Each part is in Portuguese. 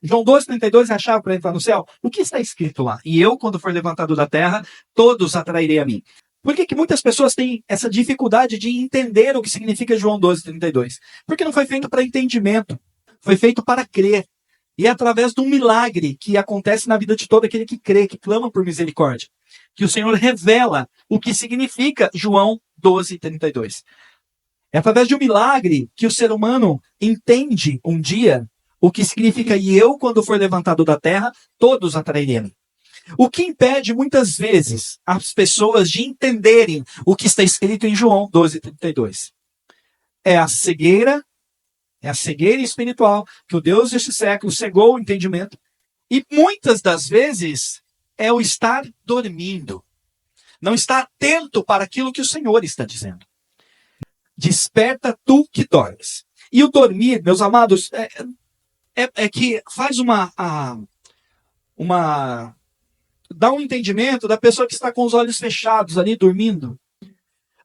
João 12:32 é a chave para entrar no céu. O que está escrito lá? E eu, quando for levantado da terra, todos atrairei a mim. Por que muitas pessoas têm essa dificuldade de entender o que significa João 12:32? Porque não foi feito para entendimento. Foi feito para crer. E é através de um milagre que acontece na vida de todo aquele que crê, que clama por misericórdia, que o Senhor revela o que significa João 12:32. É através de um milagre que o ser humano entende um dia o que significa e eu, quando for levantado da terra, todos atrairemos. O que impede muitas vezes as pessoas de entenderem o que está escrito em João 12:32? É a cegueira espiritual que o Deus deste século cegou o entendimento. E muitas das vezes é o estar dormindo. Não estar atento para aquilo que o Senhor está dizendo. Desperta tu que dormes. E o dormir, meus amados, é que faz dá um entendimento da pessoa que está com os olhos fechados ali dormindo.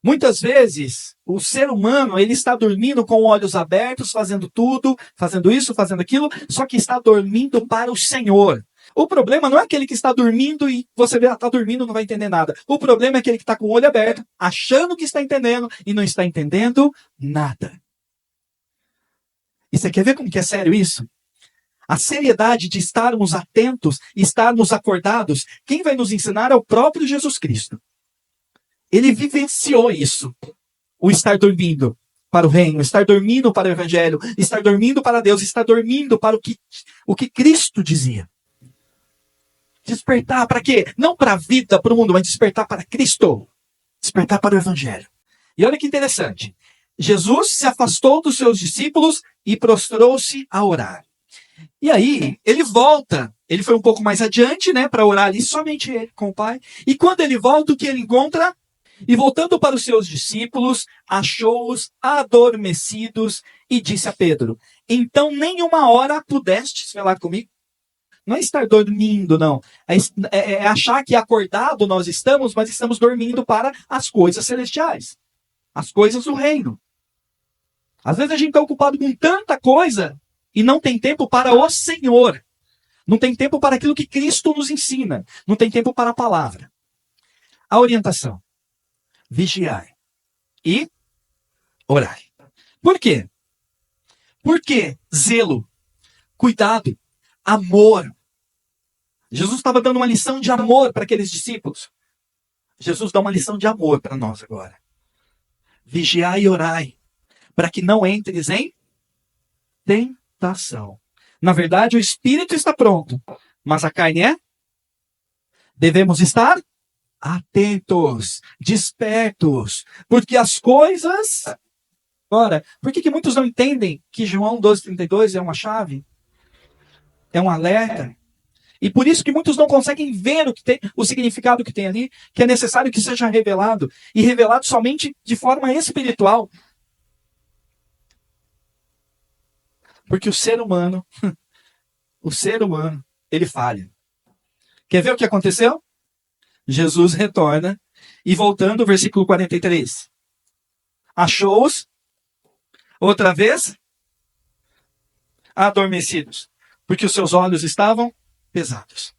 Muitas vezes, o ser humano, ele está dormindo com olhos abertos, fazendo tudo, fazendo isso, fazendo aquilo, só que está dormindo para o Senhor. O problema não é aquele que está dormindo e você vê, está dormindo, não vai entender nada. O problema é aquele que está com o olho aberto, achando que está entendendo e não está entendendo nada. E você quer ver como que é sério isso? A seriedade de estarmos atentos, estarmos acordados, quem vai nos ensinar é o próprio Jesus Cristo. Ele vivenciou isso. O estar dormindo para o reino, estar dormindo para o evangelho, estar dormindo para Deus, estar dormindo para o que Cristo dizia. Despertar para quê? Não para a vida, para o mundo, mas despertar para Cristo. Despertar para o evangelho. E olha que interessante. Jesus se afastou dos seus discípulos e prostrou-se a orar. E aí, ele volta. Ele foi um pouco mais adiante, né, para orar ali, somente ele com o Pai. E quando ele volta, o que ele encontra? E voltando para os seus discípulos, achou-os adormecidos e disse a Pedro: então nem uma hora pudestes velar comigo? Não é estar dormindo, não. É achar que acordado nós estamos, mas estamos dormindo para as coisas celestiais. As coisas do reino. Às vezes a gente está ocupado com tanta coisa e não tem tempo para o Senhor. Não tem tempo para aquilo que Cristo nos ensina. Não tem tempo para a palavra. A orientação. Vigiai e orai. Por quê? Porque zelo, cuidado, amor. Jesus estava dando uma lição de amor para aqueles discípulos. Jesus dá uma lição de amor para nós agora. Vigiai e orai, para que não entres em tentação. Na verdade, o espírito está pronto, mas a carne é? Devemos estar atentos, despertos, porque as coisas... Ora, por que muitos não entendem que João 12:32 é uma chave? É um alerta? E por isso que muitos não conseguem ver o significado que tem ali, que é necessário que seja revelado, e revelado somente de forma espiritual. Porque o ser humano, ele falha. Quer ver o que aconteceu? Jesus retorna e voltando, versículo 43. Achou-os, outra vez, adormecidos, porque os seus olhos estavam pesados.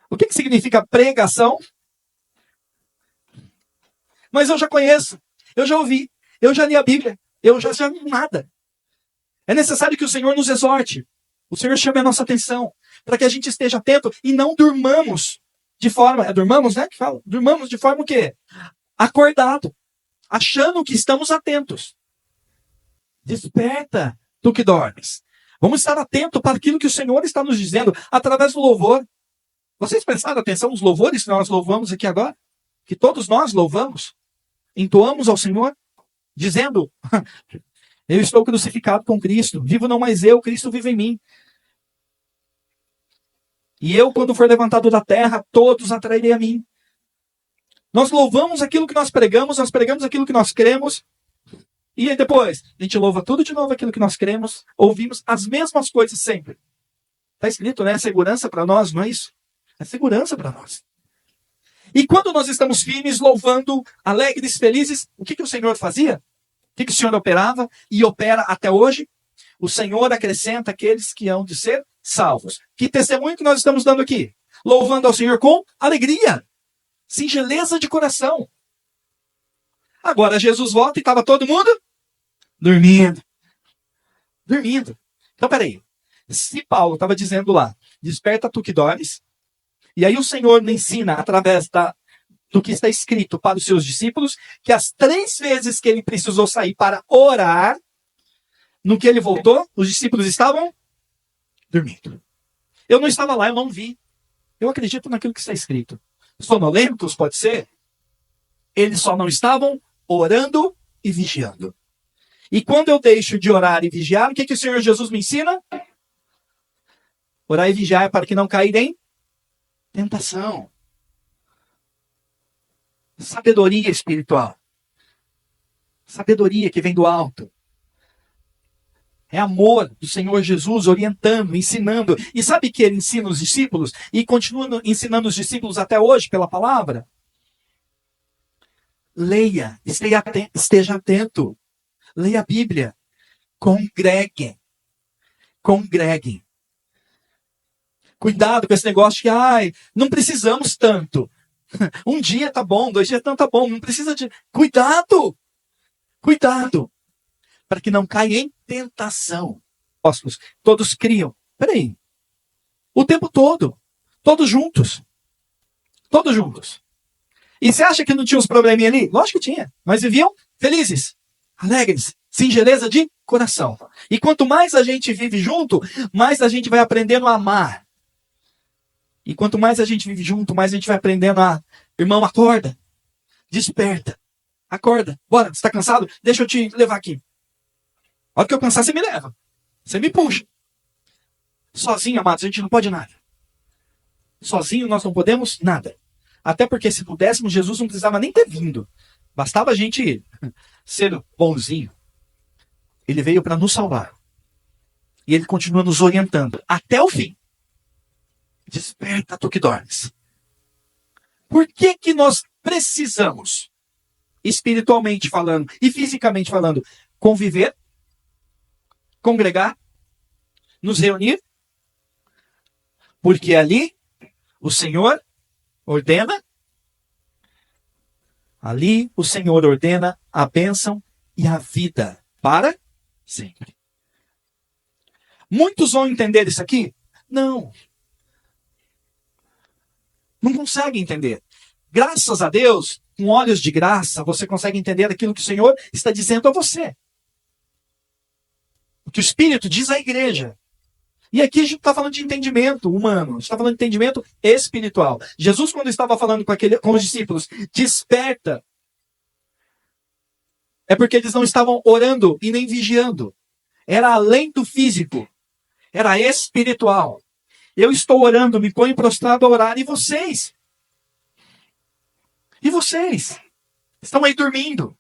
O que significa pregação? Mas eu já conheço, eu já ouvi, eu já li a Bíblia, eu já vi nada. É necessário que o Senhor nos exorte, o Senhor chame a nossa atenção, para que a gente esteja atento e não durmamos de forma... Durmamos, né? Que fala? Durmamos de forma o quê? Acordado, achando que estamos atentos. Desperta, tu que dormes. Vamos estar atentos para aquilo que o Senhor está nos dizendo através do louvor. Vocês prestaram atenção nos louvores que nós louvamos aqui agora? Que todos nós louvamos, entoamos ao Senhor, dizendo: eu estou crucificado com Cristo, vivo não mais eu, Cristo vive em mim. E eu, quando for levantado da terra, todos atrairei a mim. Nós louvamos aquilo que nós pregamos aquilo que nós cremos, e aí depois, a gente louva tudo de novo aquilo que nós cremos, ouvimos as mesmas coisas sempre. Está escrito, né? Segurança para nós, não é isso? É segurança para nós. E quando nós estamos firmes, louvando, alegres, felizes, o que o Senhor fazia? O que o Senhor operava e opera até hoje? o Senhor acrescenta aqueles que hão de ser salvos. Que testemunho que nós estamos dando aqui? Louvando ao Senhor com alegria, singeleza de coração. Agora Jesus volta e estava todo mundo dormindo. Dormindo. Então, peraí. Se Paulo estava dizendo lá, desperta tu que dormes, e aí o Senhor me ensina através do que está escrito para os seus discípulos, que as 3 vezes que ele precisou sair para orar, no que ele voltou, os discípulos estavam dormindo. Eu não estava lá, eu não vi. Eu acredito naquilo que está escrito. Sonolentos, pode ser? Eles só não estavam orando e vigiando. E quando eu deixo de orar e vigiar, o que o Senhor Jesus me ensina? Orar e vigiar é para que não cair em tentação. Sabedoria espiritual. Sabedoria que vem do alto. É amor do Senhor Jesus orientando, ensinando. E sabe que ele ensina os discípulos e continua ensinando os discípulos até hoje pela palavra? Leia, esteja atento. Leia a Bíblia. Congregue. Congregue. Cuidado com esse negócio que, não precisamos tanto. Um dia tá bom, 2 dias não tá bom. Não precisa de... Cuidado! Cuidado! Para que não caia em tentação. Apóstolos, todos criam. Peraí. O tempo todo. Todos juntos. Todos juntos. E você acha que não tinha uns probleminha ali? Lógico que tinha. Mas viviam felizes, alegres, singeleza de coração. E quanto mais a gente vive junto, mais a gente vai aprendendo a amar. E quanto mais a gente vive junto, mais a gente vai aprendendo a... Irmão, acorda. Desperta. Acorda. Bora, você está cansado? Deixa eu te levar aqui. A hora que eu cansar, você me leva. Você me puxa. Sozinho, amados, a gente não pode nada. Sozinho nós não podemos nada. Até porque se pudéssemos, Jesus não precisava nem ter vindo. Bastava a gente ser bonzinho. Ele veio para nos salvar. E ele continua nos orientando até o fim. Desperta tu que dormes. Por que que nós precisamos, espiritualmente falando e fisicamente falando, conviver, congregar, nos reunir? Porque ali o Senhor ordena, a bênção e a vida para sempre. Muitos vão entender isso aqui? Não. Não conseguem entender. Graças a Deus, com olhos de graça, você consegue entender aquilo que o Senhor está dizendo a você. O que o Espírito diz à igreja. E aqui a gente está falando de entendimento humano, a gente está falando de entendimento espiritual. Jesus, quando estava falando com os discípulos, desperta, é porque eles não estavam orando e nem vigiando. Era além do físico, era espiritual. Eu estou orando, me ponho prostrado a orar, e vocês? E vocês? Estão aí dormindo.